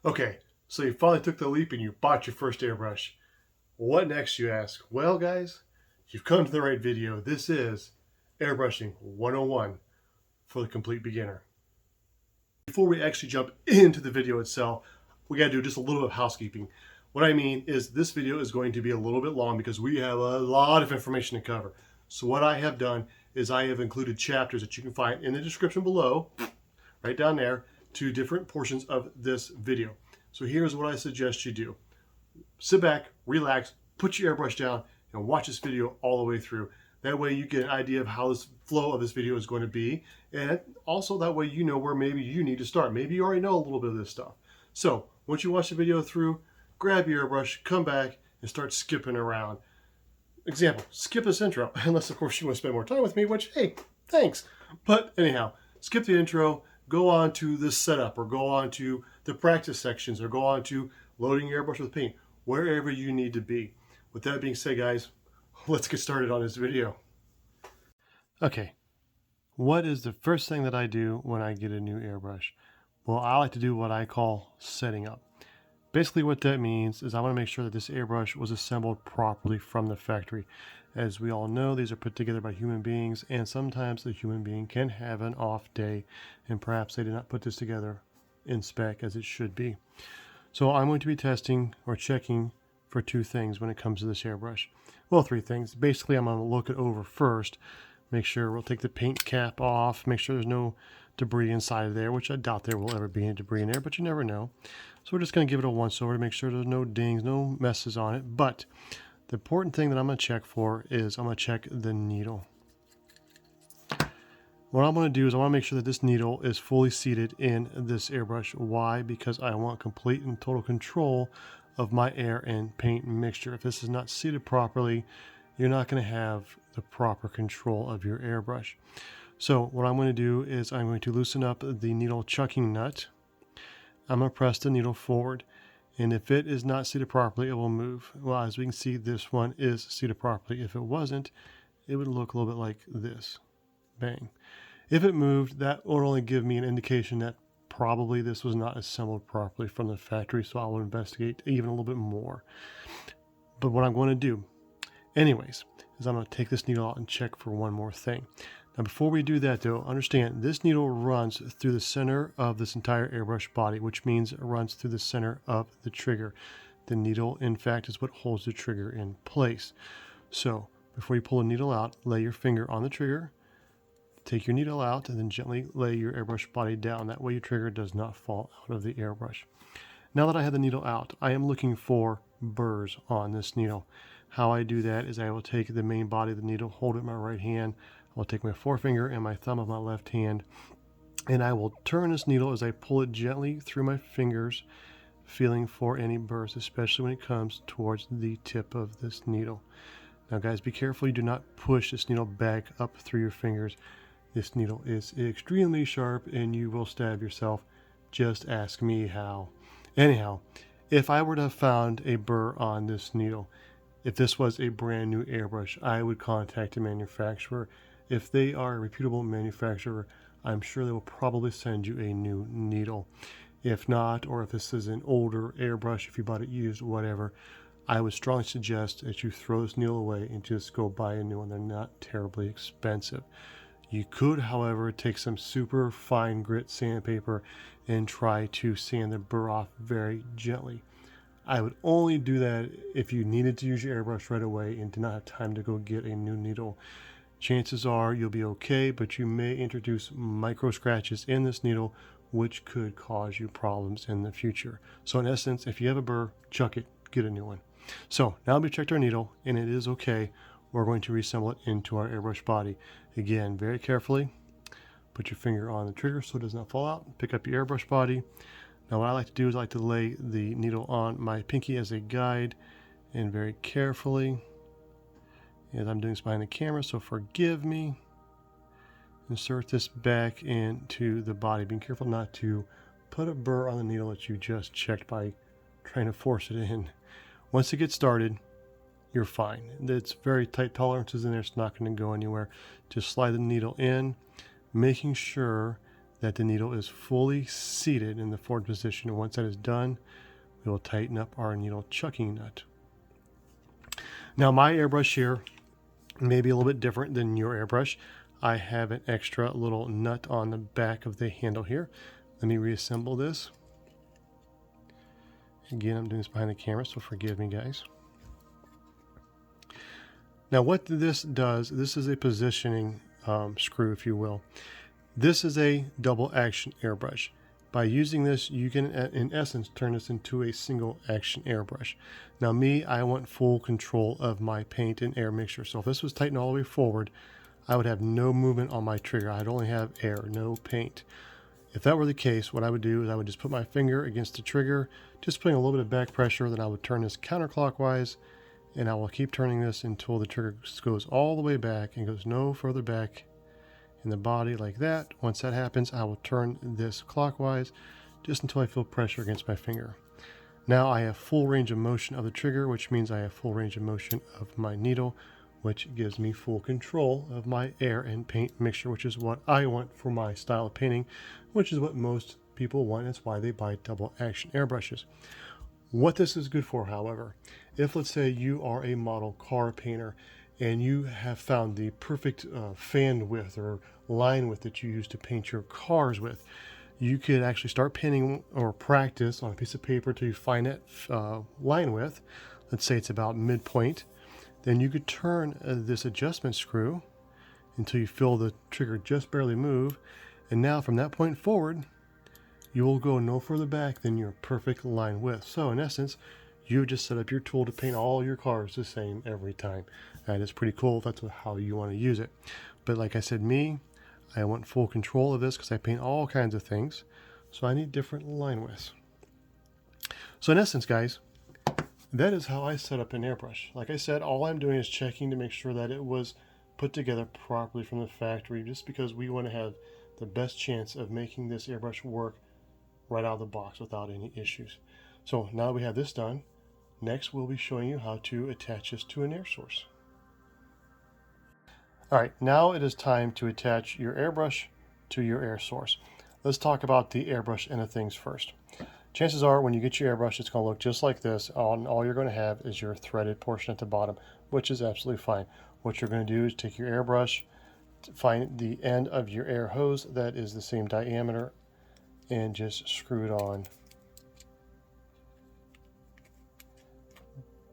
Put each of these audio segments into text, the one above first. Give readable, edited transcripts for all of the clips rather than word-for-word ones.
Okay, so you finally took the leap and you bought your first airbrush. What next, you ask? Well, guys, you've come to the right video. This is Airbrushing 101 for the complete beginner. Before we actually jump into the video itself, we got to do just a little bit of housekeeping. What I mean is this video is going to be a little bit long because we have a lot of information to cover. So what I have done is I have included chapters that you can find in the description below, right down there, to different portions of this video. So here's what I suggest you do. Sit back, relax, put your airbrush down, and watch this video all the way through. That way you get an idea of how this flow of this video is going to be. And also that way you know where maybe you need to start. Maybe you already know a little bit of this stuff. So once you watch the video through, grab your airbrush, come back, and start skipping around. Example, skip this intro. Unless, of course, you want to spend more time with me, which, hey, thanks. But anyhow, skip the intro, go on to the setup, or go on to the practice sections, or go on to loading your airbrush with paint, wherever you need to be. With that being said, guys, let's get started on this video. Okay, what is the first thing that I do when I get a new airbrush? Well, I like to do what I call setting up. Basically what that means is I want to make sure that this airbrush was assembled properly from the factory. As we all know, these are put together by human beings, and sometimes the human being can have an off day, and perhaps they did not put this together in spec as it should be. So I'm going to be testing or checking for two things when it comes to this airbrush. Well, three things. Basically, I'm going to look it over first, make sure we'll take the paint cap off, make sure there's no debris inside of there, which I doubt there will ever be any debris in there, but you never know. So we're just going to give it a once over to make sure there's no dings, no messes on it. But the important thing that I'm going to check for is I'm going to check the needle. What I'm going to do is I want to make sure that this needle is fully seated in this airbrush. Why? Because I want complete and total control of my air and paint mixture. If this is not seated properly, you're not going to have the proper control of your airbrush. So what I'm going to do is I'm going to loosen up the needle chucking nut. I'm going to press the needle forward, and if it is not seated properly, it will move. Well, as we can see, this one is seated properly. If it wasn't, it would look a little bit like this. Bang. If it moved, that would only give me an indication that probably this was not assembled properly from the factory, so I will investigate even a little bit more. But what I'm going to do, anyways, is I'm going to take this needle out and check for one more thing. Now, before we do that, though, understand this needle runs through the center of this entire airbrush body, which means it runs through the center of the trigger. The needle, in fact, is what holds the trigger in place. So before you pull the needle out, lay your finger on the trigger, take your needle out, and then gently lay your airbrush body down. That way your trigger does not fall out of the airbrush. Now that I have the needle out, I am looking for burrs on this needle. How I do that is I will take the main body of the needle, hold it in my right hand, I'll take my forefinger and my thumb of my left hand, and I will turn this needle as I pull it gently through my fingers, feeling for any burrs, especially when it comes towards the tip of this needle. Now guys, be careful you do not push this needle back up through your fingers. This needle is extremely sharp and you will stab yourself. Just ask me how. Anyhow, if I were to have found a burr on this needle, if this was a brand new airbrush, I would contact the manufacturer. If they are a reputable manufacturer, I'm sure they will probably send you a new needle. If not, or if this is an older airbrush, if you bought it used, whatever, I would strongly suggest that you throw this needle away and just go buy a new one. They're not terribly expensive. You could, however, take some super fine grit sandpaper and try to sand the burr off very gently. I would only do that if you needed to use your airbrush right away and did not have time to go get a new needle. Chances are you'll be okay, but you may introduce micro scratches in this needle, which could cause you problems in the future. So in essence, if you have a burr, chuck it, get a new one. So now we checked our needle and it is okay. We're going to reassemble it into our airbrush body. Again, very carefully, put your finger on the trigger so it does not fall out. Pick up your airbrush body. Now what I like to do is I like to lay the needle on my pinky as a guide, and very carefully, as I'm doing this behind the camera, so forgive me, insert this back into the body, being careful not to put a burr on the needle that you just checked by trying to force it in. Once it gets started, you're fine. It's very tight tolerances in there, it's not going to go anywhere. Just slide the needle in, making sure that the needle is fully seated in the forward position. And once that is done, we will tighten up our needle chucking nut. Now my airbrush here may be a little bit different than your airbrush. I have an extra little nut on the back of the handle here. Let me reassemble this. Again, I'm doing this behind the camera, so forgive me, guys. Now what this does, this is a positioning screw, if you will. This is a double action airbrush. By using this, you can, in essence, turn this into a single action airbrush. Now me, I want full control of my paint and air mixture. So if this was tightened all the way forward, I would have no movement on my trigger. I'd only have air, no paint. If that were the case, what I would do is I would just put my finger against the trigger, just putting a little bit of back pressure, then I would turn this counterclockwise, and I will keep turning this until the trigger goes all the way back and goes no further back in the body like that. Once that happens, I will turn this clockwise just until I feel pressure against my finger. Now I have full range of motion of the trigger, which means I have full range of motion of my needle, which gives me full control of my air and paint mixture, which is what I want for my style of painting, which is what most people want. That's why they buy double action airbrushes. What this is good for, however, if let's say you are a model car painter and you have found the perfect fan width or line width that you use to paint your cars with, you could actually start painting or practice on a piece of paper till you find that line width. Let's say it's about midpoint. Then you could turn this adjustment screw until you feel the trigger just barely move. And now from that point forward, you will go no further back than your perfect line width. So in essence, you just set up your tool to paint all your cars the same every time. That is pretty cool if that's how you want to use it. But like I said, me, I want full control of this because I paint all kinds of things. So I need different line widths. So in essence, guys, that is how I set up an airbrush. Like I said, all I'm doing is checking to make sure that it was put together properly from the factory, just because we want to have the best chance of making this airbrush work right out of the box without any issues. So now that we have this done, next we'll be showing you how to attach this to an air source. All right, now it is time to attach your airbrush to your air source. Let's talk about the airbrush end of things first. Chances are when you get your airbrush, it's going to look just like this. All you're going to have is your threaded portion at the bottom, which is absolutely fine. What you're going to do is take your airbrush, find the end of your air hose that is the same diameter, and just screw it on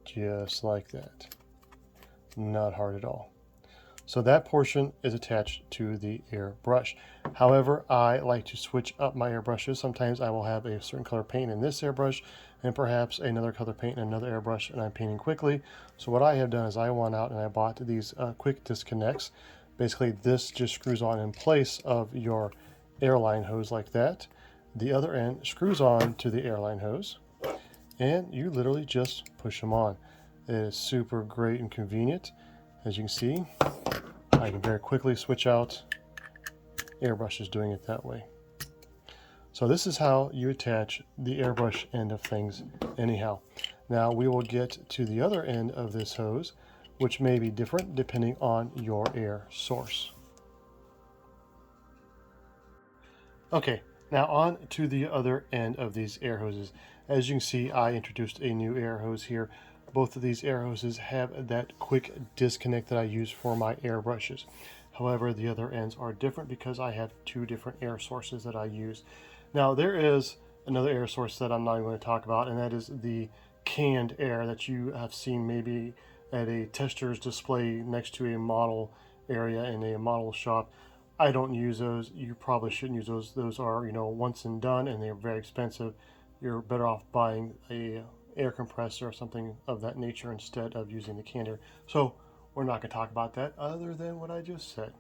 just like that. Not hard at all. So that portion is attached to the airbrush. However, I like to switch up my airbrushes. Sometimes I will have a certain color paint in this airbrush and perhaps another color paint in another airbrush, and I'm painting quickly. So what I have done is I went out and I bought these quick disconnects. Basically, this just screws on in place of your airline hose like that. The other end screws on to the airline hose, and you literally just push them on. It is super great and convenient. As you can see, I can very quickly switch out airbrushes doing it that way. So this is how you attach the airbrush end of things anyhow. Now we will get to the other end of this hose, which may be different depending on your air source. Okay, now on to the other end of these air hoses. As you can see, I introduced a new air hose here. Both of these air hoses have that quick disconnect that I use for my air brushes. However, the other ends are different because I have two different air sources that I use. Now there is another air source that I'm not even going to talk about, and that is the canned air that you have seen maybe at a tester's display next to a model area in a model shop. I don't use those. You probably shouldn't use those. Those are, once and done, and they're very expensive. You're better off buying a air compressor or something of that nature instead of using the canned air. So we're not going to talk about that other than what I just said.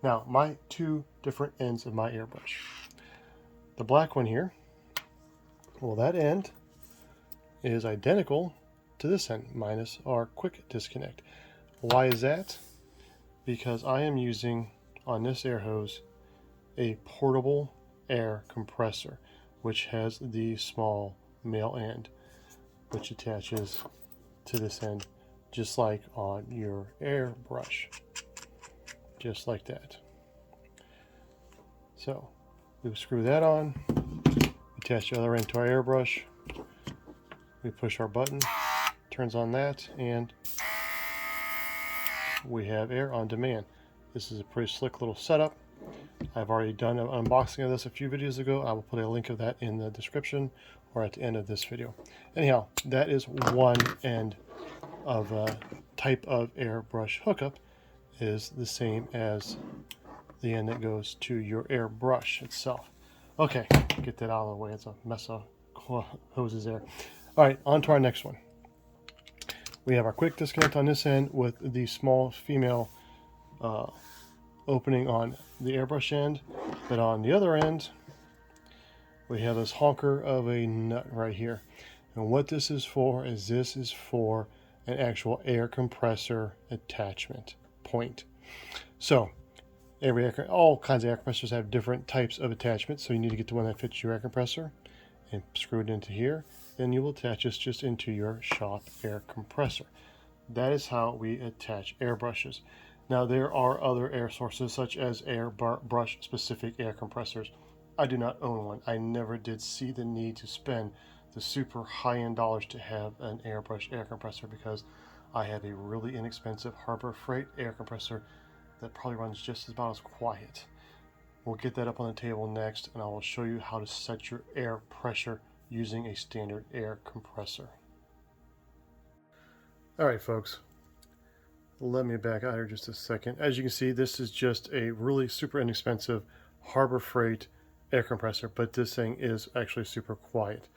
Now, my two different ends of my airbrush. The black one here, well, that end is identical to this end, minus our quick disconnect. Why is that? Because I am using, on this air hose, a portable air compressor, which has the small male end, which attaches to this end, just like on your airbrush, just like that. So We screw that on, attach the other end to our airbrush, we push our button, turns on that, and we have air on demand. This is a pretty slick little setup. I've already done an unboxing of this a few videos ago. I will put a link of that in the description or at the end of this video. Anyhow, that is one end of a type of airbrush hookup. Is the same as the end that goes to your airbrush itself. Okay, get that out of the way. It's a mess of hoses there. All right, on to our next one. We have our quick disconnect on this end with the small female opening on the airbrush end, but on the other end we have this honker of a nut right here. And what this is for is an actual air compressor attachment point. So all kinds of air compressors have different types of attachments, so you need to get the one that fits your air compressor and screw it into here. Then you will attach this just into your shop air compressor. That is how we attach airbrushes. Now there are other air sources such as airbrush specific air compressors. I do not own one. I never did see the need to spend the super high-end dollars to have an airbrush air compressor because I have a really inexpensive Harbor Freight air compressor that probably runs just about as quiet. We'll get that up on the table next, and I will show you how to set your air pressure using a standard air compressor. All right, folks, let me back out here just a second. As you can see, this is just a really super inexpensive Harbor Freight air compressor, but this thing is actually super quiet.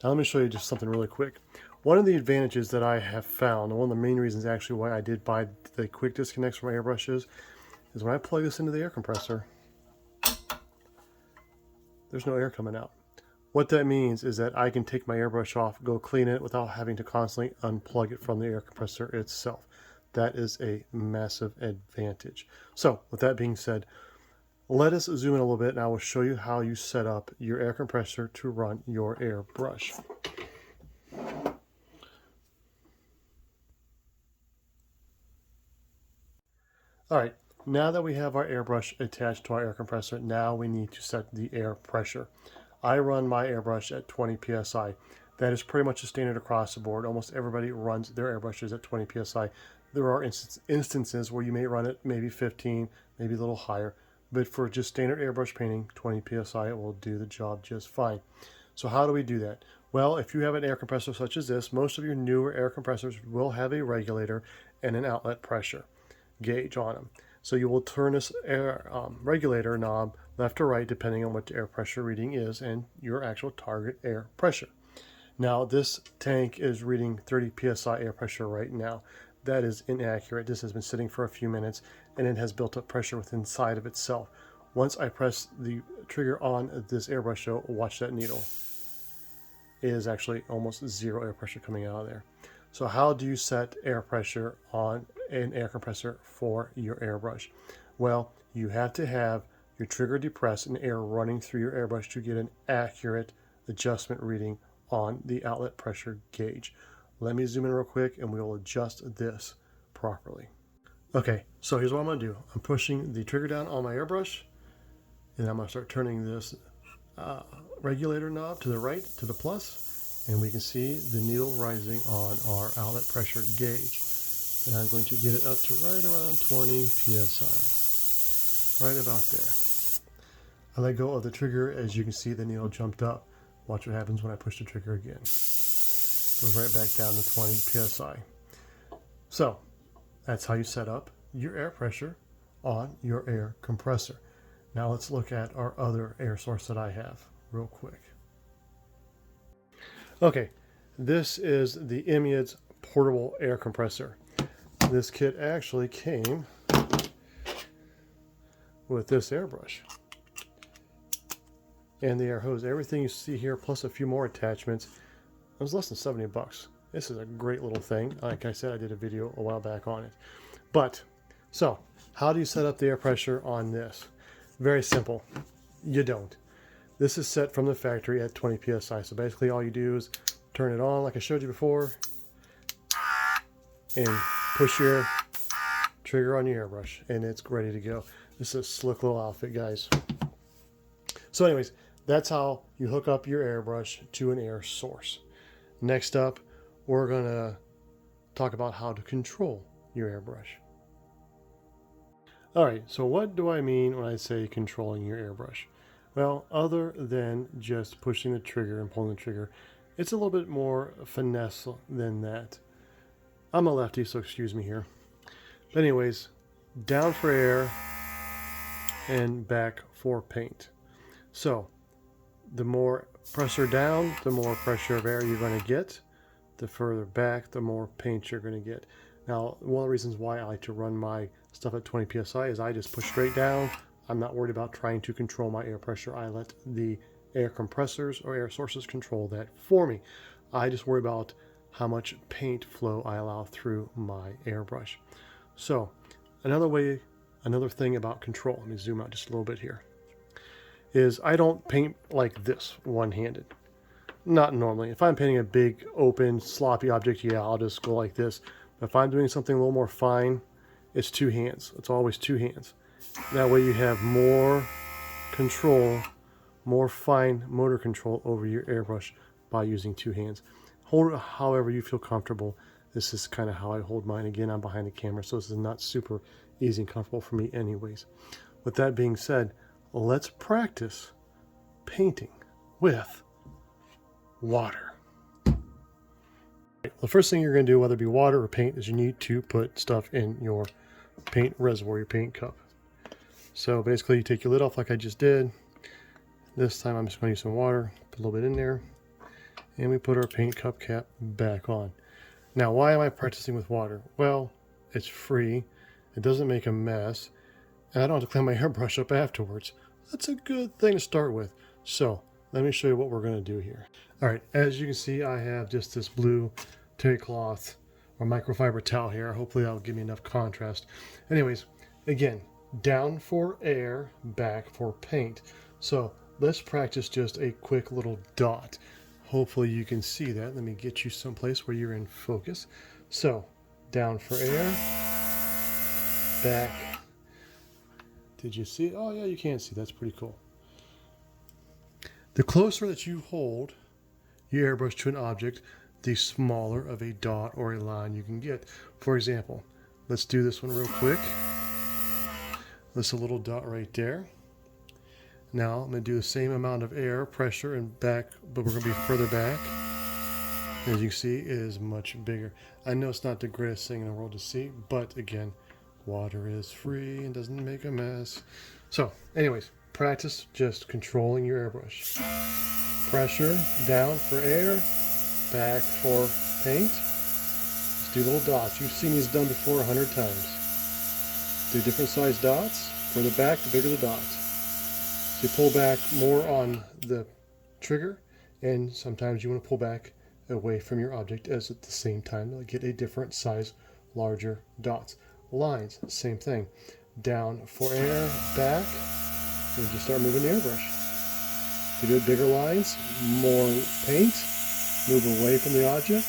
Now let me show you just something really quick. One of the advantages that I have found, and one of the main reasons actually why I did buy the quick disconnects for my airbrushes, is when I plug this into the air compressor, there's no air coming out. What that means is that I can take my airbrush off, go clean it without having to constantly unplug it from the air compressor itself. That is a massive advantage. So with that being said, let us zoom in a little bit and I will show you how you set up your air compressor to run your airbrush. All right, now that we have our airbrush attached to our air compressor, now we need to set the air pressure. I run my airbrush at 20 psi. That is pretty much a standard across the board. Almost everybody runs their airbrushes at 20 psi. There are instances where you may run it maybe 15, maybe a little higher, but for just standard airbrush painting, 20 psi will do the job just fine. So how do we do that? Well, if you have an air compressor such as this, most of your newer air compressors will have a regulator and an outlet pressure gauge on them. So you will turn this air regulator knob left or right depending on what the air pressure reading is and your actual target air pressure. Now this tank is reading 30 psi air pressure right now. That is inaccurate. This has been sitting for a few minutes and it has built up pressure within inside of itself. Once I press the trigger on this airbrush, though, watch that needle. It is actually almost zero air pressure coming out of there. So how do you set air pressure on an air compressor for your airbrush? Well, you have to have your trigger depressed and air running through your airbrush to get an accurate adjustment reading on the outlet pressure gauge. Let me zoom in real quick and we will adjust this properly. Okay, so here's what I'm going to do. I'm pushing the trigger down on my airbrush and I'm going to start turning this regulator knob to the right, to the plus, and we can see the needle rising on our outlet pressure gauge. And I'm going to get it up to right around 20 psi, right about there. I let go of the trigger. As you can see, the needle jumped up. Watch what happens when I push the trigger again. Goes right back down to 20 psi. So that's how you set up your air pressure on your air compressor. Now let's look at our other air source that I have real quick. Okay, this is the Emiad's portable air compressor. This kit actually came with this airbrush and the air hose. Everything you see here plus a few more attachments, it was less than 70 bucks. This is a great little thing. Like I said, I did a video a while back on it. But so how do you set up the air pressure on this? Very simple. You don't. This is set from the factory at 20 psi. So basically all you do is turn it on like I showed you before and push your trigger on your airbrush and it's ready to go. This is a slick little outfit, guys. So anyways, that's how you hook up your airbrush to an air source. Next up, we're going to talk about how to control your airbrush. All right, so what do I mean when I say controlling your airbrush? Well, other than just pushing the trigger and pulling the trigger, it's a little bit more finesse than that. I'm a lefty, so excuse me here. But anyways, down for air and back for paint. So the more pressure down, the more pressure of air you're going to get. The further back, the more paint you're going to get. Now, one of the reasons why I like to run my stuff at 20 psi is I just push straight down. I'm not worried about trying to control my air pressure. I let the air compressors or air sources control that for me. I just worry about how much paint flow I allow through my airbrush. So another thing about control, let me zoom out just a little bit here, is I don't paint like this one-handed. Not normally. If I'm painting a big, open, sloppy object, yeah, I'll just go like this. But if I'm doing something a little more fine, it's two hands. It's always two hands. That way you have more control, more fine motor control over your airbrush by using two hands. Hold it however you feel comfortable. This is kind of how I hold mine. Again, I'm behind the camera, so this is not super easy and comfortable for me anyways. With that being said, let's practice painting with water. The first thing you're going to do, whether it be water or paint, is you need to put stuff in your paint reservoir, your paint cup. So basically you take your lid off like I just did. This time I'm just going to use some water, put a little bit in there, and we put our paint cup cap back on. Now, why am I practicing with water? Well, it's free, it doesn't make a mess, and I don't have to clean my airbrush up afterwards. That's a good thing to start with. So let me show you what we're going to do here. All right, as you can see, I have just this blue terry cloth or microfiber towel here. Hopefully that'll give me enough contrast. Anyways, again, down for air, back for paint. So let's practice just a quick little dot. Hopefully you can see that. Let me get you someplace where you're in focus. So down for air, back. Did you see it? Oh yeah, you can see. That's pretty cool. The closer that you hold your airbrush to an object, the smaller of a dot or a line you can get. For example, let's do this one real quick. That's a little dot right there. Now I'm going to do the same amount of air pressure and back, but we're going to be further back. As you can see, it is much bigger. I know it's not the greatest thing in the world to see, but again, water is free and doesn't make a mess. So anyways, practice just controlling your airbrush. Pressure down for air, back for paint. Just do little dots. You've seen these done before 100 times. Do different size dots. Further back, the bigger the dots. So you pull back more on the trigger, and sometimes you want to pull back away from your object as at the same time to get a different size, larger dots. Lines, same thing. Down for air, back, and just start moving the airbrush. To do bigger lines, more paint, move away from the object.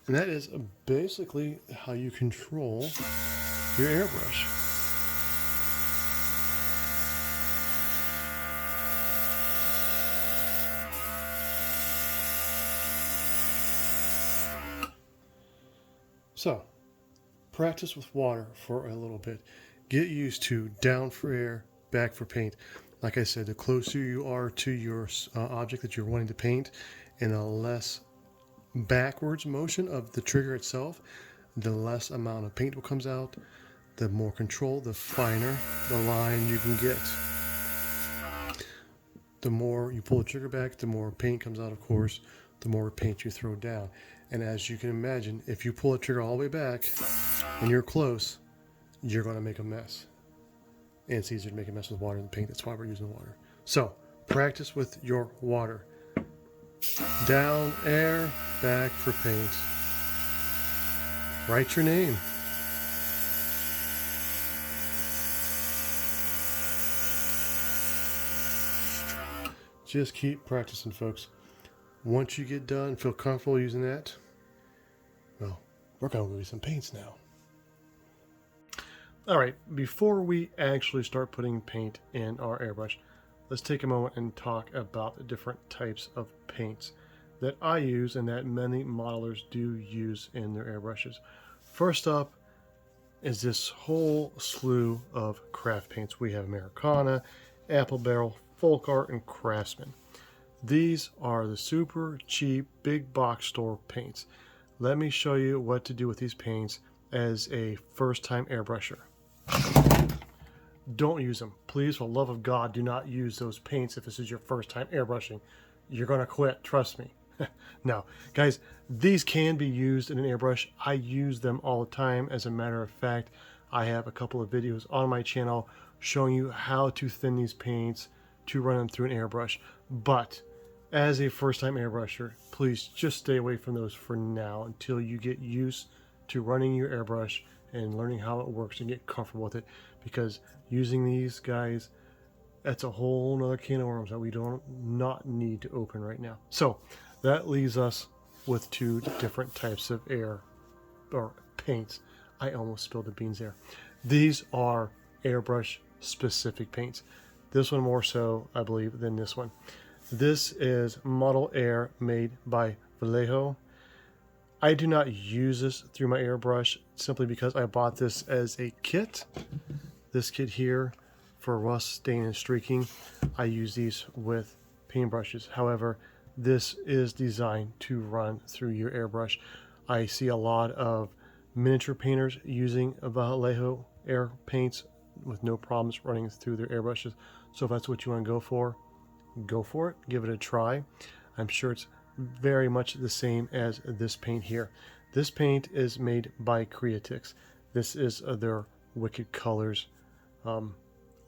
And that is basically how you control your airbrush. So, practice with water for a little bit. Get used to down for air, back for paint. Like I said, the closer you are to your object that you're wanting to paint, and the less backwards motion of the trigger itself, the less amount of paint will comes out, the more control, the finer the line you can get. The more you pull the trigger back, the more paint comes out, of course, the more paint you throw down. And as you can imagine, if you pull the trigger all the way back and you're close, you're going to make a mess. And it's easier to make a mess with water than paint. That's why we're using water. So practice with your water. Down, air, back for paint. Write your name. Just keep practicing, folks. Once you get done, feel comfortable using that, well, we're going to go get some paints now. All right, before we actually start putting paint in our airbrush, let's take a moment and talk about the different types of paints that I use and that many modelers do use in their airbrushes. First up is this whole slew of craft paints. We have Americana, Apple Barrel, Folk Art, and Craftsman. These are the super cheap big box store paints. Let me show you what to do with these paints as a first-time airbrusher. Don't use them. Please, for the love of God, do not use those paints if this is your first time airbrushing. You're going to quit, trust me. No, guys, these can be used in an airbrush. I use them all the time. As a matter of fact, I have a couple of videos on my channel showing you how to thin these paints to run them through an airbrush. But as a first-time airbrusher, please just stay away from those for now until you get used to running your airbrush and learning how it works and get comfortable with it, because using these, guys, that's a whole nother can of worms that we do not need to open right now. So that leaves us with two different types of paints. I almost spilled the beans there. These are airbrush specific paints. This one more so, I believe, than this one. This is Model Air made by Vallejo. I do not use this through my airbrush simply because I bought this as a kit. This kit here for rust, stain, and streaking. I use these with paintbrushes. However, this is designed to run through your airbrush. I see a lot of miniature painters using Vallejo air paints with no problems running through their airbrushes. So if that's what you want to go for it. Give it a try. I'm sure it's very much the same as this paint here. This paint is made by Creatix. This is their Wicked Colors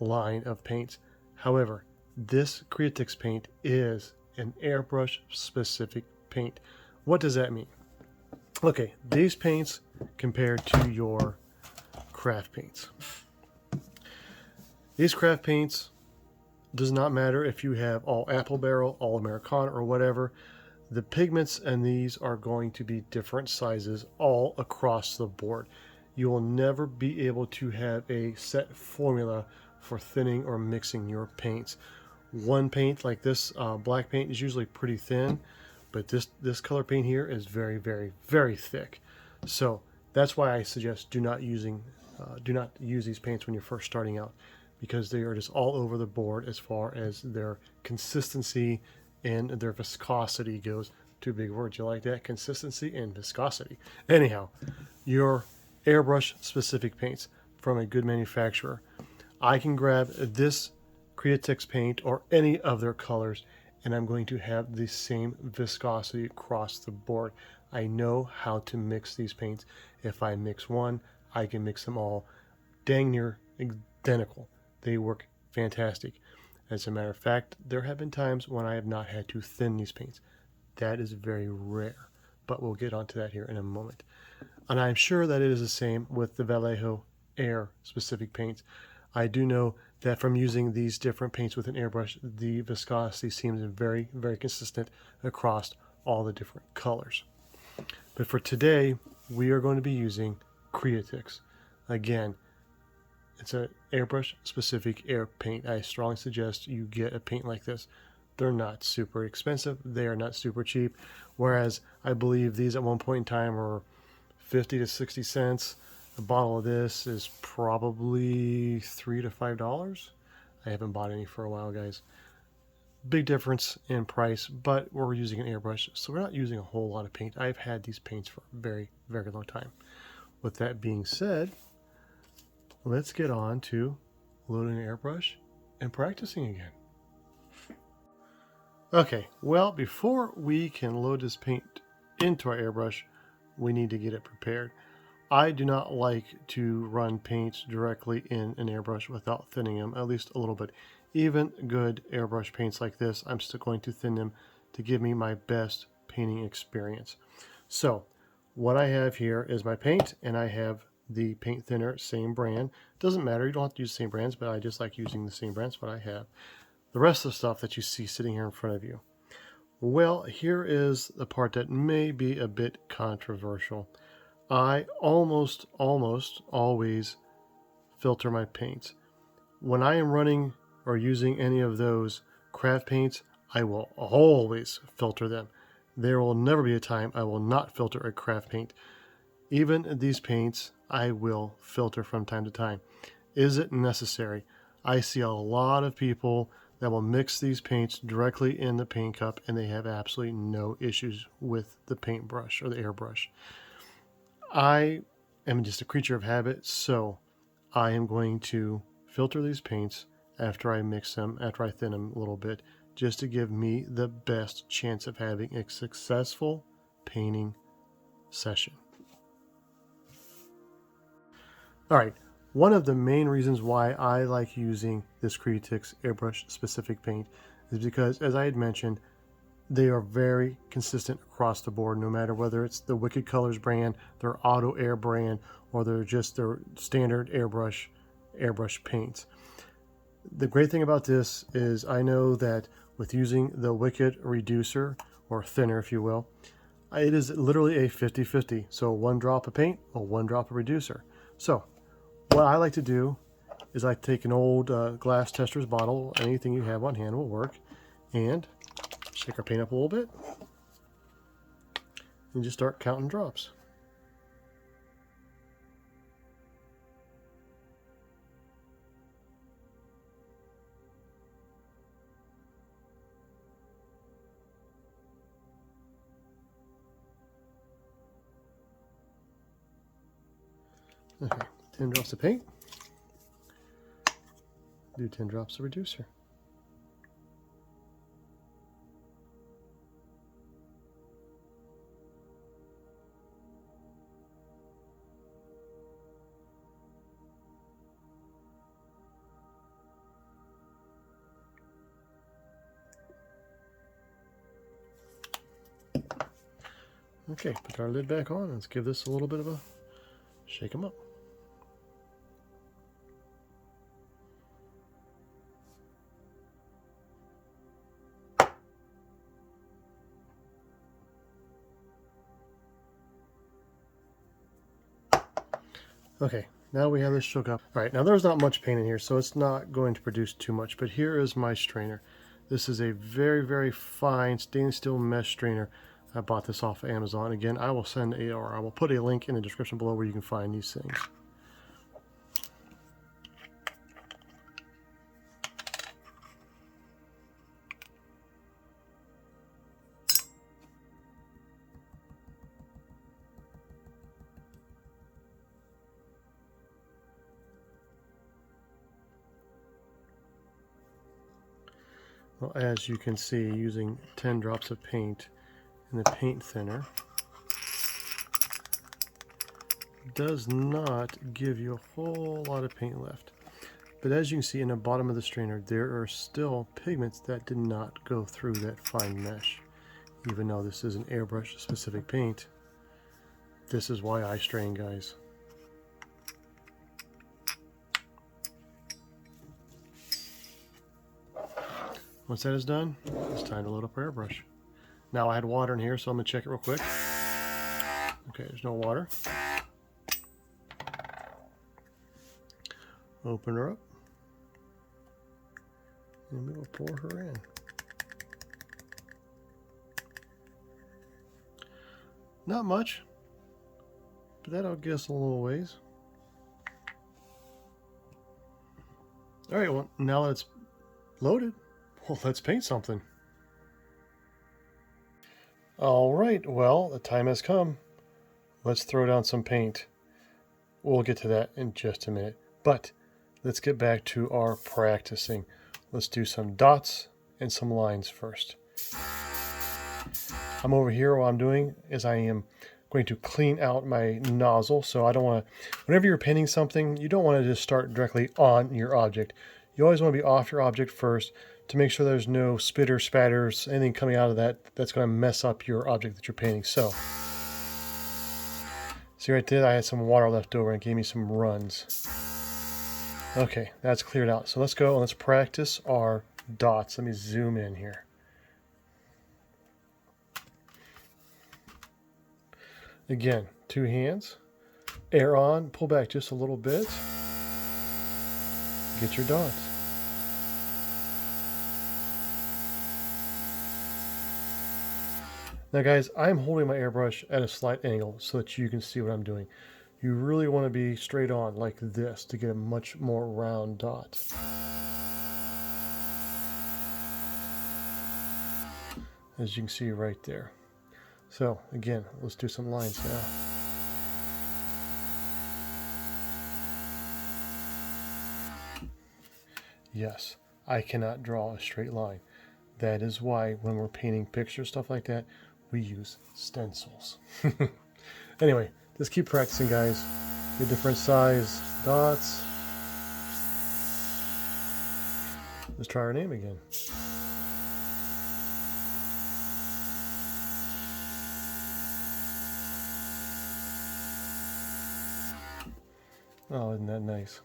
line of paints. However, this Creatix paint is an airbrush specific paint. What does that mean? Okay, these paints compared to your craft paints. These craft paints, does not matter if you have all Apple Barrel, all Americana, or whatever. The pigments in these are going to be different sizes all across the board. You will never be able to have a set formula for thinning or mixing your paints. One paint like this black paint is usually pretty thin, but this color paint here is very, very, very thick. So that's why I suggest do not use these paints when you're first starting out, because they are just all over the board as far as their consistency and their viscosity goes. Two big words, you like that? Consistency and viscosity. Anyhow, your airbrush specific paints from a good manufacturer. I can grab this Creatix paint or any of their colors, and I'm going to have the same viscosity across the board. I know how to mix these paints. If I mix one, I can mix them all dang near identical. They work fantastic. As a matter of fact, there have been times when I have not had to thin these paints. That is very rare, but we'll get onto that here in a moment. And I'm sure that it is the same with the Vallejo Air specific paints. I do know that from using these different paints with an airbrush, the viscosity seems very, very consistent across all the different colors. But for today, we are going to be using Creatix. Again, it's an airbrush specific air paint. I strongly suggest you get a paint like this. They're not super expensive. They are not super cheap. Whereas I believe these at one point in time were 50 to 60 cents. A bottle of this is probably $3 to $5. I haven't bought any for a while, guys. Big difference in price, but we're using an airbrush, so we're not using a whole lot of paint. I've had these paints for a very, very long time. With that being said, let's get on to loading an airbrush and practicing again. Okay, well, before we can load this paint into our airbrush, we need to get it prepared. I do not like to run paints directly in an airbrush without thinning them, at least a little bit. Even good airbrush paints like this, I'm still going to thin them to give me my best painting experience. So, what I have here is my paint, and I have the paint thinner, same brand. Doesn't matter, you don't have to use the same brands, but I just like using the same brands, what I have. The rest of the stuff that you see sitting here in front of you. Well, here is the part that may be a bit controversial. I almost always filter my paints. When I am running or using any of those craft paints, I will always filter them. There will never be a time I will not filter a craft paint. Even these paints, I will filter from time to time. Is it necessary? I see a lot of people that will mix these paints directly in the paint cup and they have absolutely no issues with the paintbrush or the airbrush. I am just a creature of habit, so I am going to filter these paints after I mix them, after I thin them a little bit, just to give me the best chance of having a successful painting session. All right, one of the main reasons why I like using this Creatix airbrush specific paint is because, as I had mentioned, they are very consistent across the board, no matter whether it's the Wicked Colors brand, their Auto Air brand, or they're just their standard airbrush paints. The great thing about this is I know that with using the Wicked reducer, or thinner if you will, it is literally a 50-50. So 1 drop of paint or 1 drop of reducer. So what I like to do is I take an old glass tester's bottle, anything you have on hand will work, and shake our paint up a little bit and just start counting drops. Okay, 10 drops of paint. Do 10 drops of reducer. Okay, put our lid back on. Let's give this a little bit of a shake them up. Okay, now we have this shook up. All right, now there's not much paint in here, so it's not going to produce too much, but here is my strainer. This is a very, very fine stainless steel mesh strainer. I bought this off of Amazon. Again, I will I will put a link in the description below where you can find these things. Well, as you can see, using 10 drops of paint in the paint thinner does not give you a whole lot of paint left. But as you can see in the bottom of the strainer, there are still pigments that did not go through that fine mesh. Even though this is an airbrush specific paint, this is why I strain, guys. Once that is done, it's time to load up our airbrush. Now I had water in here, so I'm gonna check it real quick. Okay, there's no water. Open her up, and we will pour her in. Not much, but that'll get us a little ways. All right, well, now that it's loaded, well, let's paint something. All right, well, the time has come. Let's throw down some paint. We'll get to that in just a minute, but let's get back to our practicing. Let's do some dots and some lines first. I'm over here. What I'm doing is I am going to clean out my nozzle. So I don't want to, whenever you're painting something, you don't want to just start directly on your object. You always want to be off your object first to make sure there's no spitter, spatters, anything coming out of that that's going to mess up your object that you're painting. So, see right there, I had some water left over and it gave me some runs. Okay, that's cleared out. So let's go and let's practice our dots. Let me zoom in here. Again, two hands, air on, pull back just a little bit, get your dots. Now guys, I'm holding my airbrush at a slight angle so that you can see what I'm doing. You really want to be straight on like this to get a much more round dot. As you can see right there. So again, let's do some lines now. Yes, I cannot draw a straight line. That is why when we're painting pictures, stuff like that, we use stencils. Anyway, just keep practicing, guys. Get different size dots. Let's try our name again. Oh, isn't that nice?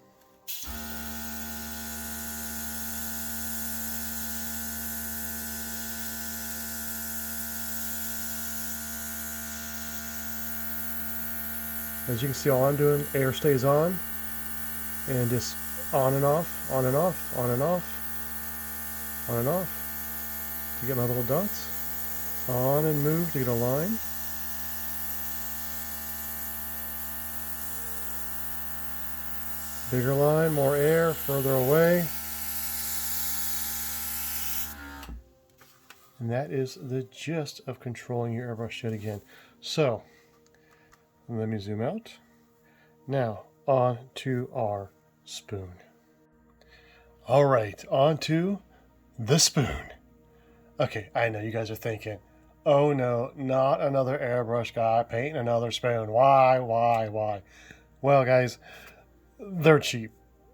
As you can see, all I'm doing, air stays on, and just on and off, on and off, on and off, on and off, to get my little dots. On and move to get a line. Bigger line, more air, further away. And that is the gist of controlling your airbrush yet again. So, let me zoom out. Now, on to our spoon. All right, on to the spoon. Okay, I know you guys are thinking, oh no, not another airbrush guy painting another spoon. Why? Well, guys, they're cheap.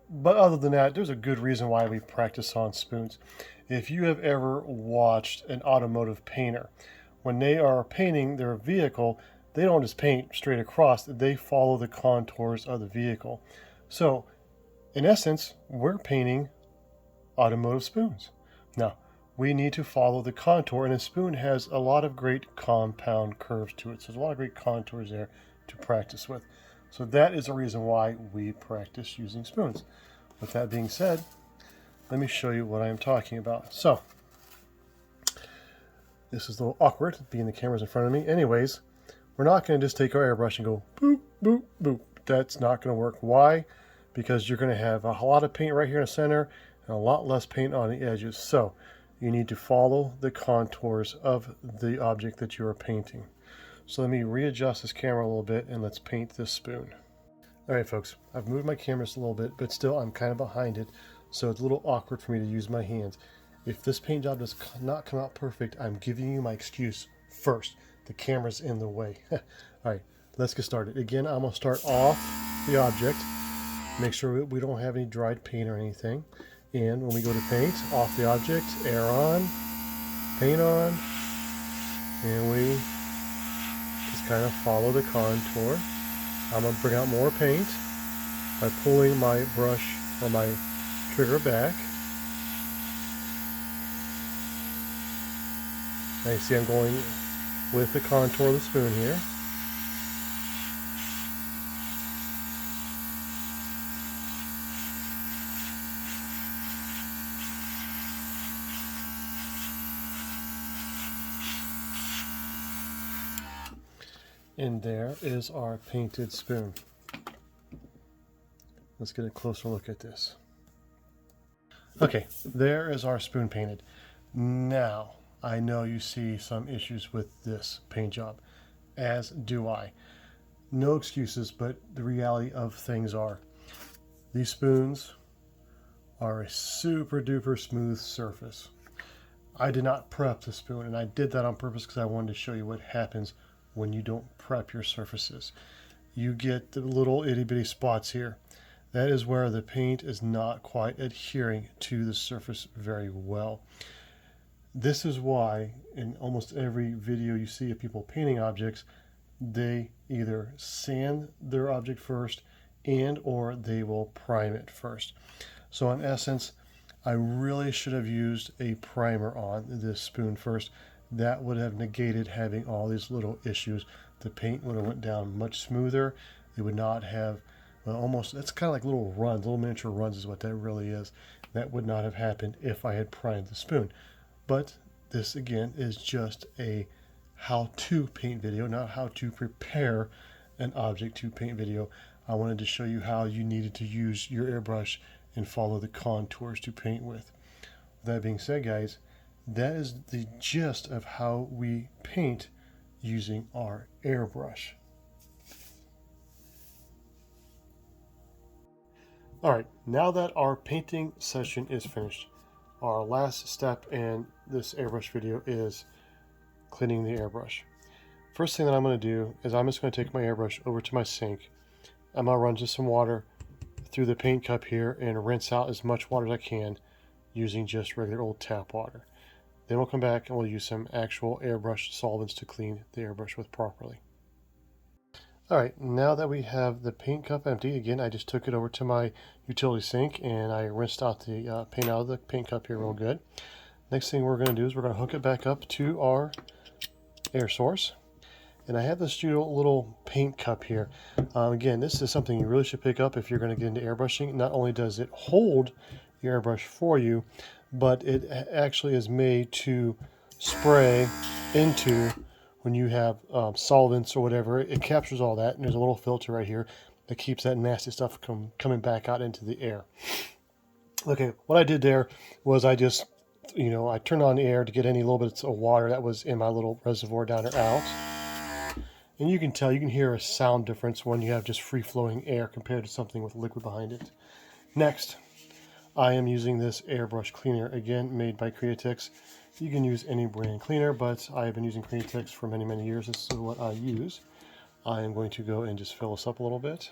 But other than that, there's a good reason why we practice on spoons. If you have ever watched an automotive painter, when they are painting their vehicle, they don't just paint straight across, they follow the contours of the vehicle. So, in essence, we're painting automotive spoons. Now, we need to follow the contour, and a spoon has a lot of great compound curves to it. So there's a lot of great contours there to practice with. So that is the reason why we practice using spoons. With that being said, let me show you what I'm talking about. So, this is a little awkward, being the camera's in front of me. Anyways, we're not going to just take our airbrush and go boop, boop, boop. That's not going to work. Why? Because you're going to have a lot of paint right here in the center and a lot less paint on the edges. So you need to follow the contours of the object that you are painting. So let me readjust this camera a little bit and let's paint this spoon. All right, folks, I've moved my camera just a little bit, but still I'm kind of behind it. So it's a little awkward for me to use my hands. If this paint job does not come out perfect, I'm giving you my excuse first. The camera's in the way. All right, let's get started. Again, I'm gonna start off the object. Make sure we don't have any dried paint or anything. And when we go to paint, off the object, air on, paint on, and we just kind of follow the contour. I'm gonna bring out more paint by pulling my brush or my trigger back. Now you see I'm going with the contour of the spoon here. And there is our painted spoon. Let's get a closer look at this. Okay, there is our spoon painted. Now, I know you see some issues with this paint job, as do I. No excuses, but the reality of things are, these spoons are a super duper smooth surface. I did not prep the spoon, and I did that on purpose because I wanted to show you what happens when you don't prep your surfaces. You get the little itty bitty spots here. That is where the paint is not quite adhering to the surface very well. This is why in almost every video you see of people painting objects, they either sand their object first and or they will prime it first. So in essence, I really should have used a primer on this spoon first. That would have negated having all these little issues the paint would have went down much smoother. It would not have, well, almost, it's kind of like little runs, little miniature runs is what that really is. That would not have happened if I had primed the spoon. But this again is just a how-to paint video, not how to prepare an object to paint video. I wanted to show you how you needed to use your airbrush and follow the contours to paint with. That being said, guys, that is the gist of how we paint using our airbrush. All right, now that our painting session is finished, our last step in this airbrush video is cleaning the airbrush. First thing that I'm going to do is I'm just going to take my airbrush over to my sink. I'm going to run just some water through the paint cup here and rinse out as much water as I can using just regular old tap water. Then we'll come back and we'll use some actual airbrush solvents to clean the airbrush with properly. All right, now that we have the paint cup empty, again, I just took it over to my utility sink and I rinsed out the paint out of the paint cup here real good. Next thing we're going to do is we're going to hook it back up to our air source. And I have this little paint cup here. Again, this is something you really should pick up if you're going to get into airbrushing. Not only does it hold your airbrush for you, but it actually is made to spray into when you have solvents or whatever. It captures all that, and there's a little filter right here that keeps that nasty stuff coming back out into the air. Okay, what I did there was I just, I turned on the air to get any little bits of water that was in my little reservoir down there out. And you can tell, you can hear a sound difference when you have just free-flowing air compared to something with liquid behind it. Next, I am using this airbrush cleaner, again, made by Creatix. You can use any brand cleaner, but I have been using Creatix for many, many years. This is what I use. I am going to go and just fill this up a little bit.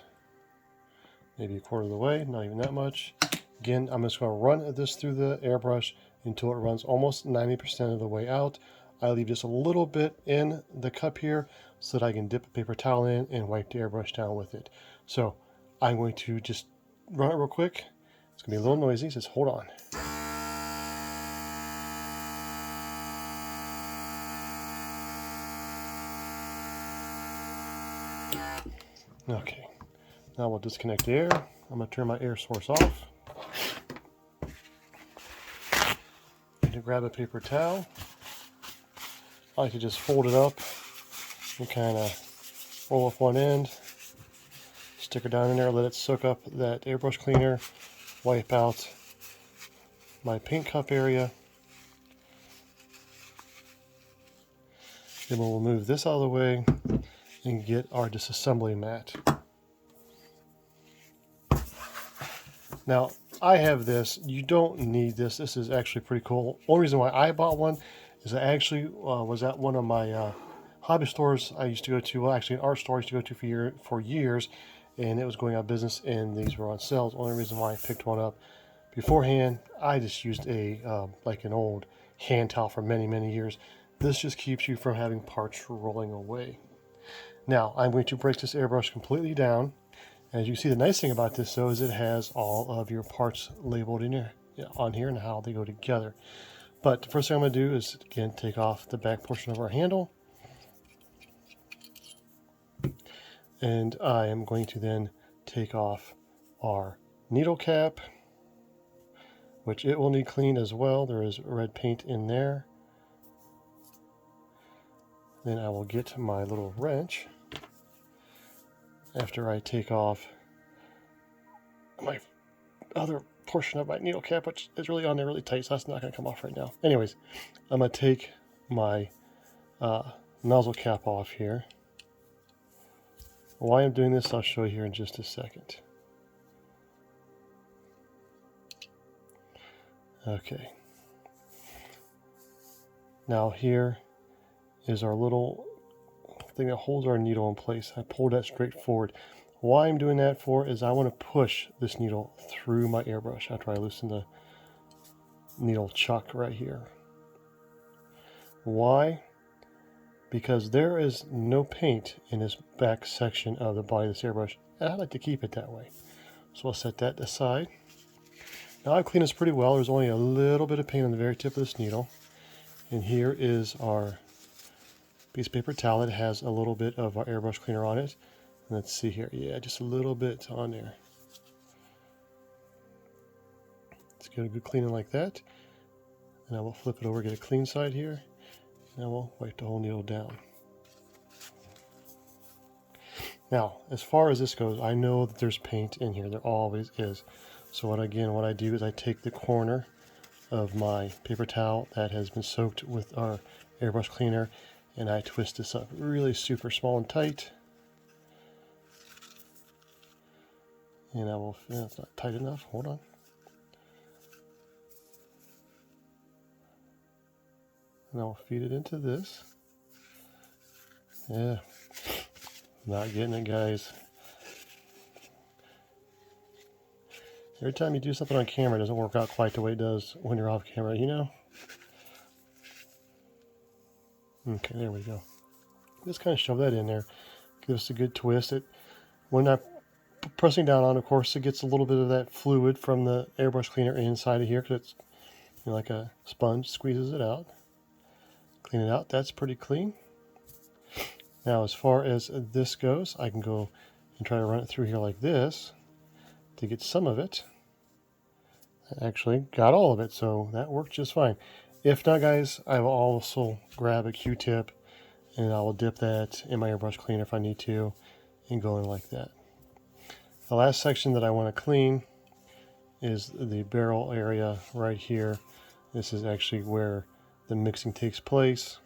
Maybe a quarter of the way, not even that much. Again, I'm just going to run this through the airbrush until it runs almost 90% of the way out. I leave just a little bit in the cup here so that I can dip a paper towel in and wipe the airbrush down with it. So I'm going to just run it real quick. It's going to be a little noisy, so just hold on. Okay, now we'll disconnect the air. I'm going to turn my air source off. I'm going to grab a paper towel. I like to just fold it up and kind of roll off one end, stick it down in there, let it soak up that airbrush cleaner, wipe out my paint cup area. Then we'll move this out of the way and get our disassembly mat. Now, I have this. You don't need this. This is actually pretty cool. Only reason why I bought one is I actually was at one of my hobby stores I used to go to, well, actually an art store I used to go to for years, and it was going out of business, and these were on sale. The only reason why I picked one up beforehand, I just used a like an old hand towel for many, many years. This just keeps you from having parts rolling away. Now, I'm going to break this airbrush completely down. As you see, the nice thing about this, though, is it has all of your parts labeled in here, on here and how they go together. But the first thing I'm going to do is, again, take off the back portion of our handle. And I am going to then take off our needle cap, which it will need cleaned as well. There is red paint in there. Then I will get my little wrench after I take off my other portion of my needle cap, which is really on there really tight, so that's not going to come off right now. Anyways, I'm going to take my nozzle cap off here. Why I'm doing this, I'll show you here in just a second. Okay. Now here is our little thing that holds our needle in place. I pulled that straight forward. Why I'm doing that for is I want to push this needle through my airbrush after I loosen the needle chuck right here. Why? Because there is no paint in this back section of the body of this airbrush, and I like to keep it that way. So I'll set that aside. Now I've cleaned this pretty well. There's only a little bit of paint on the very tip of this needle. And here is our piece of paper towel that has a little bit of our airbrush cleaner on it. And let's see here. Yeah, just a little bit on there. Let's get a good cleaning like that. And I will flip it over, get a clean side here. And I will wipe the whole needle down. Now, as far as this goes, I know that there's paint in here. There always is. So what I do is I take the corner of my paper towel that has been soaked with our airbrush cleaner, and I twist this up really super small and tight. And I will, it's not tight enough, hold on. And I will feed it into this. Yeah, not getting it, guys. Every time you do something on camera, it doesn't work out quite the way it does when you're off camera, you know? Okay, there we go. Just kind of shove that in there. Give us a good twist. When I'm pressing down on, of course, it gets a little bit of that fluid from the airbrush cleaner inside of here, because it's like a sponge, squeezes it out. Clean it out. That's pretty clean. Now, as far as this goes, I can go and try to run it through here like this to get some of it. I actually got all of it, so that worked just fine. If not, guys, I will also grab a Q-tip and I will dip that in my airbrush cleaner if I need to and go in like that. The last section that I want to clean is the barrel area right here. This is actually where the mixing takes place.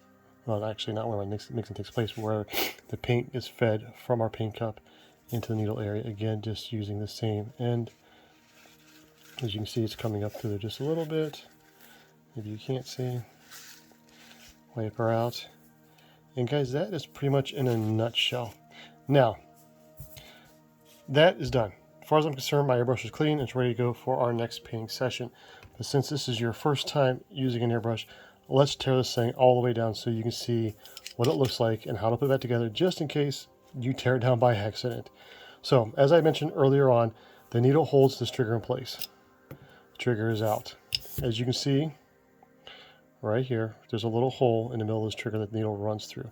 Well, actually not where my mixing takes place, but where the paint is fed from our paint cup into the needle area. Again, just using the same end. As you can see, it's coming up through there just a little bit. Maybe you can't see. Wipe her out. And guys, that is pretty much in a nutshell. Now, that is done. As far as I'm concerned, my airbrush is clean. It's ready to go for our next painting session. But since this is your first time using an airbrush, let's tear this thing all the way down so you can see what it looks like and how to put that together, just in case you tear it down by accident. So, as I mentioned earlier on, the needle holds this trigger in place. The trigger is out. As you can see, right here, there's a little hole in the middle of this trigger that the needle runs through.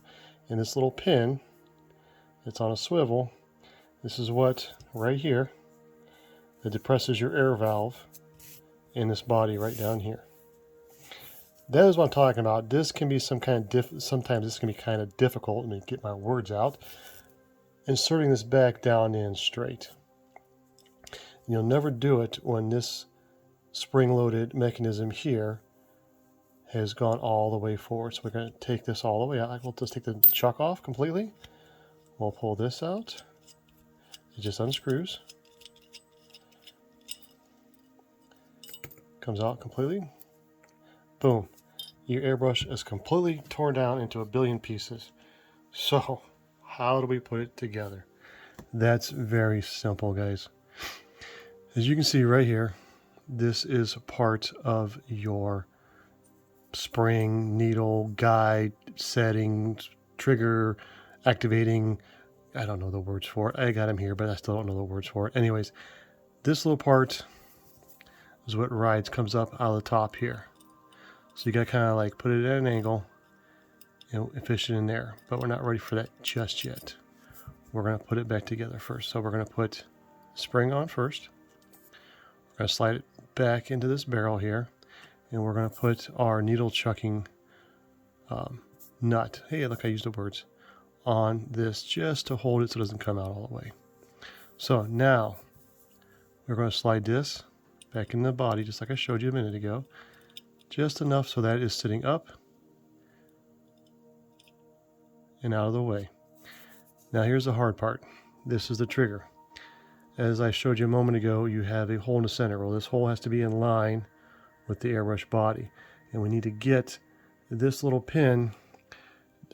And this little pin, it's on a swivel. This is what, right here, that depresses your air valve in this body right down here. That is what I'm talking about. This can be sometimes this can be kind of difficult. Let me get my words out. Inserting this back down in straight. You'll never do it when this spring-loaded mechanism here has gone all the way forward. So we're going to take this all the way out. We'll just take the chuck off completely. We'll pull this out. It just unscrews. Comes out completely. Boom. Your airbrush is completely torn down into a billion pieces. So, how do we put it together? That's very simple, guys. As you can see right here, this is part of your spring, needle, guide, settings, trigger, activating. I don't know the words for it. I got them here, but I still don't know the words for it. Anyways, this little part is what comes up out of the top here. So you got to kind of like put it at an angle and fish it in there. But we're not ready for that just yet. We're going to put it back together first. So we're going to put spring on first. We're going to slide it back into this barrel here. And we're going to put our needle chucking nut. Hey, look, I used the words. On this just to hold it so it doesn't come out all the way. So now we're going to slide this back in the body just like I showed you a minute ago. Just enough so that it is sitting up and out of the way. Now here's the hard part. This is the trigger. As I showed you a moment ago, you have a hole in the center. Well, this hole has to be in line with the airbrush body. And we need to get this little pin,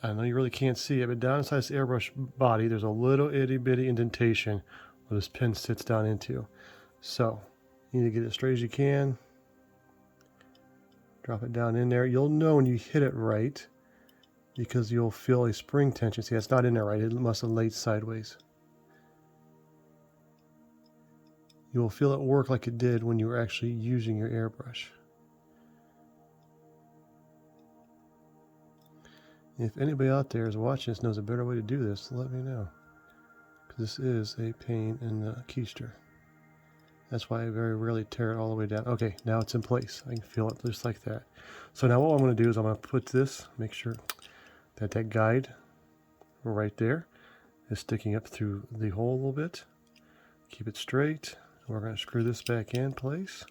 I know you really can't see it, but down inside this airbrush body, there's a little itty bitty indentation where this pin sits down into. So, you need to get it as straight as you can. Drop it down in there. You'll know when you hit it right because you'll feel a spring tension. See, it's not in there right. It must have laid sideways. You will feel it work like it did when you were actually using your airbrush. If anybody out there is watching this knows a better way to do this, let me know. Because this is a pain in the keister. That's why I very rarely tear it all the way down. Okay, now it's in place. I can feel it just like that. So now what I'm going to do is I'm going to put this, make sure that that guide right there is sticking up through the hole a little bit. Keep it straight. We're going to screw this back in place.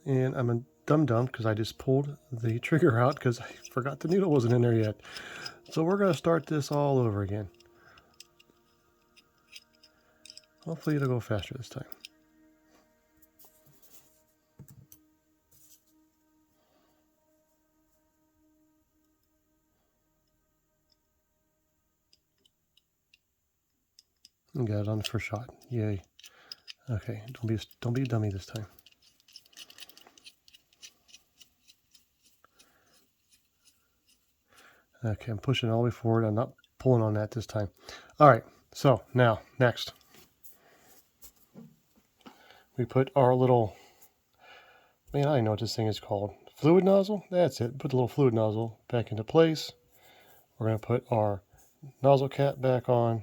And I'm a dum-dum because I just pulled the trigger out because I forgot the needle wasn't in there yet. So we're going to start this all over again. Hopefully it'll go faster this time. And got it on the first shot. Yay. Okay, don't be a dummy this time. Okay, I'm pushing all the way forward. I'm not pulling on that this time. All right, so now, next. We put our little, man, I don't know what this thing is called. Fluid nozzle? That's it. Put the little fluid nozzle back into place. We're going to put our nozzle cap back on.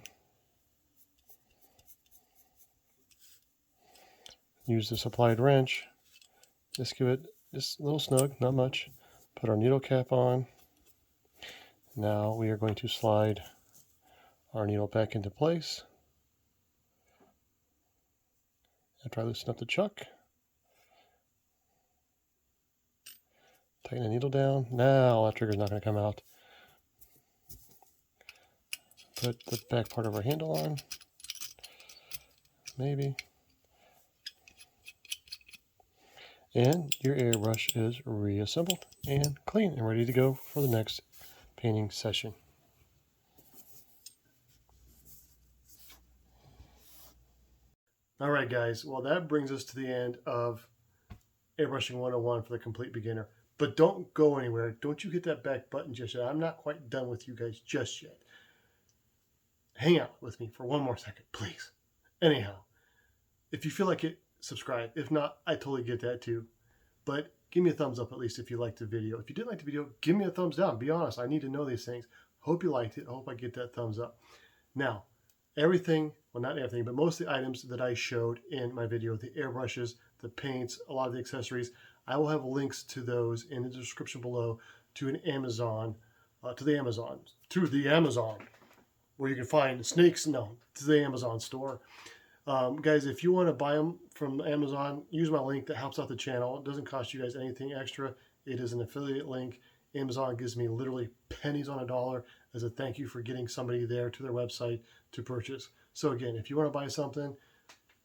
Use the supplied wrench. Just give it just a little snug, not much. Put our needle cap on. Now we are going to slide our needle back into place. After I loosen up the chuck. Tighten the needle down. Now that trigger's not going to come out. Put the back part of our handle on. Maybe. And your airbrush is reassembled and clean and ready to go for the next painting session. All right, guys. Well, that brings us to the end of Airbrushing 101 for the complete beginner. But don't go anywhere. Don't you hit that back button just yet. I'm not quite done with you guys just yet. Hang out with me for one more second, please. Anyhow, if you feel like it, subscribe. If not, I totally get that too. But give me a thumbs up at least if you liked the video. If you didn't like the video, give me a thumbs down. Be honest. I need to know these things. Hope you liked it. I hope I get that thumbs up. Now, everything, well, not everything, but most of the items that I showed in my video, the airbrushes, the paints, a lot of the accessories, I will have links to those in the description below to the Amazon, where you can find snakes, to the Amazon store. Guys, if you want to buy them from Amazon, use my link. That helps out the channel. It doesn't cost you guys anything extra. It is an affiliate link. Amazon gives me literally pennies on a dollar as a thank you for getting somebody there to their website to purchase. So again, if you want to buy something,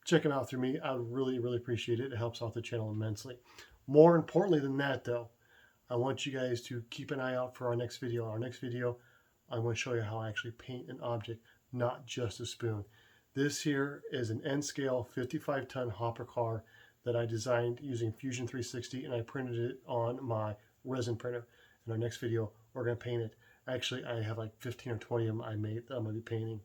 check them out through me. I would really, really appreciate it. It helps out the channel immensely. More importantly than that, though, I want you guys to keep an eye out for our next video. Our next video, I'm going to show you how I actually paint an object, not just a spoon. This here is an N-scale 55-ton hopper car that I designed using Fusion 360, and I printed it on my resin printer. In our next video, we're going to paint it. Actually, I have like 15 or 20 of them I made that I'm going to be painting.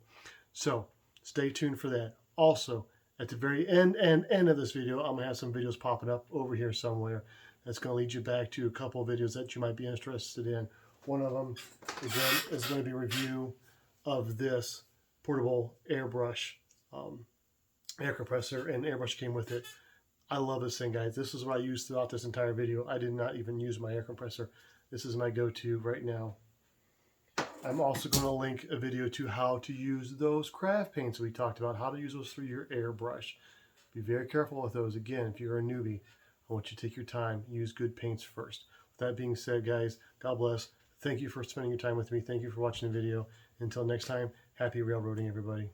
So stay tuned for that. Also, at the very end of this video, I'm going to have some videos popping up over here somewhere. That's going to lead you back to a couple of videos that you might be interested in. One of them, again, is going to be a review of this portable airbrush air compressor, and airbrush came with it. I love this thing, guys. This is what I used throughout this entire video. I did not even use my air compressor. This is my go-to right now. I'm also going to link a video to how to use those craft paints we talked about, how to use those through your airbrush. Be very careful with those. Again, if you're a newbie, I want you to take your time. Use good paints first. With that being said, guys, God bless. Thank you for spending your time with me. Thank you for watching the video. Until next time, happy railroading, everybody.